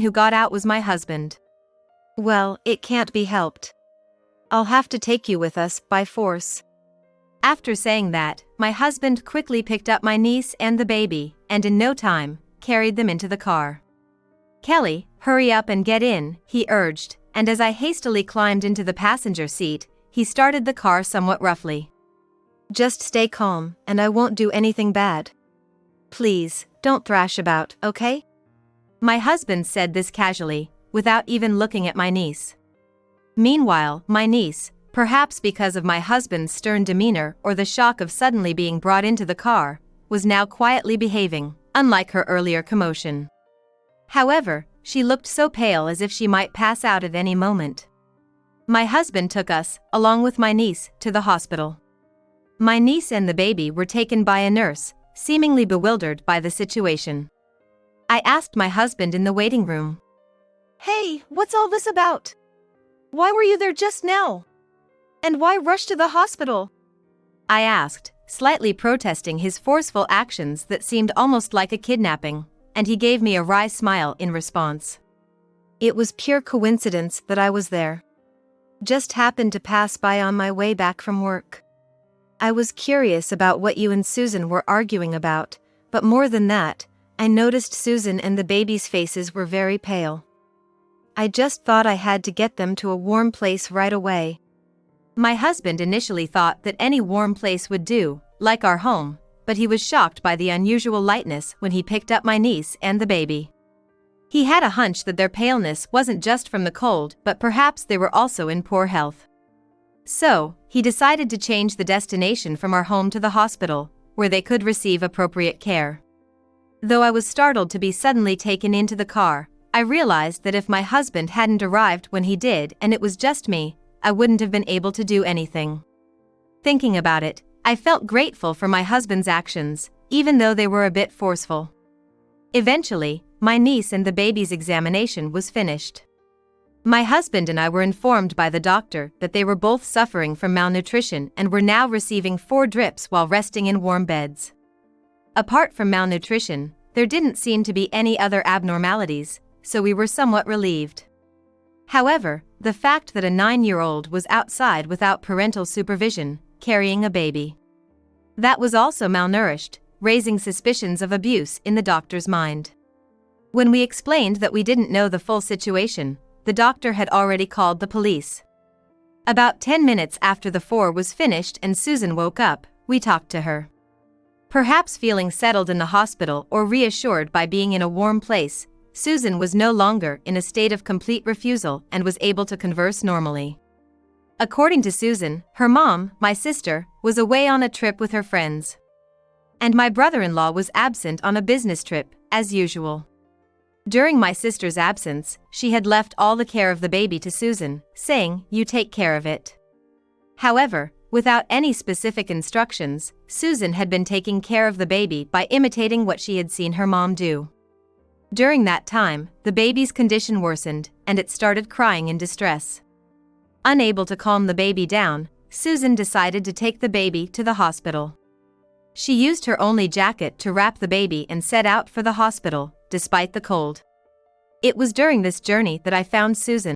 who got out was my husband. Well, it can't be helped. I'll have to take you with us, by force. After saying that, my husband quickly picked up my niece and the baby, and in no time, carried them into the car. Kelly, hurry up and get in, he urged, and as I hastily climbed into the passenger seat, he started the car somewhat roughly. Just stay calm, and I won't do anything bad. Please, don't thrash about, okay? My husband said this casually, without even looking at my niece. Meanwhile, my niece, perhaps because of my husband's stern demeanor or the shock of suddenly being brought into the car, was now quietly behaving, unlike her earlier commotion. However, she looked so pale as if she might pass out at any moment. My husband took us, along with my niece, to the hospital. My niece and the baby were taken by a nurse, seemingly bewildered by the situation. I asked my husband in the waiting room. Hey, what's all this about? Why were you there just now? And why rush to the hospital? I asked, slightly protesting his forceful actions that seemed almost like a kidnapping, and he gave me a wry smile in response. It was pure coincidence that I was there. Just happened to pass by on my way back from work. I was curious about what you and Susan were arguing about, but more than that, I noticed Susan and the baby's faces were very pale. I just thought I had to get them to a warm place right away. My husband initially thought that any warm place would do, like our home, but he was shocked by the unusual lightness when he picked up my niece and the baby. He had a hunch that their paleness wasn't just from the cold, but perhaps they were also in poor health. So, he decided to change the destination from our home to the hospital, where they could receive appropriate care. Though I was startled to be suddenly taken into the car, I realized that if my husband hadn't arrived when he did and it was just me, I wouldn't have been able to do anything. Thinking about it, I felt grateful for my husband's actions, even though they were a bit forceful. Eventually, my niece and the baby's examination was finished. My husband and I were informed by the doctor that they were both suffering from malnutrition and were now receiving 4 drips while resting in warm beds. Apart from malnutrition, there didn't seem to be any other abnormalities, so we were somewhat relieved. However, the fact that a 9-year-old was outside without parental supervision, carrying a baby. That was also malnourished, raising suspicions of abuse in the doctor's mind. When we explained that we didn't know the full situation, the doctor had already called the police. About 10 minutes after the 4 was finished and Susan woke up, we talked to her. Perhaps feeling settled in the hospital or reassured by being in a warm place, Susan was no longer in a state of complete refusal and was able to converse normally. According to Susan, her mom, my sister, was away on a trip with her friends. And my brother-in-law was absent on a business trip, as usual. During my sister's absence, she had left all the care of the baby to Susan, saying, "You take care of it." However, without any specific instructions, Susan had been taking care of the baby by imitating what she had seen her mom do. During that time, the baby's condition worsened, and it started crying in distress. Unable to calm the baby down, Susan decided to take the baby to the hospital. She used her only jacket to wrap the baby and set out for the hospital, despite the cold. It was during this journey that I found Susan.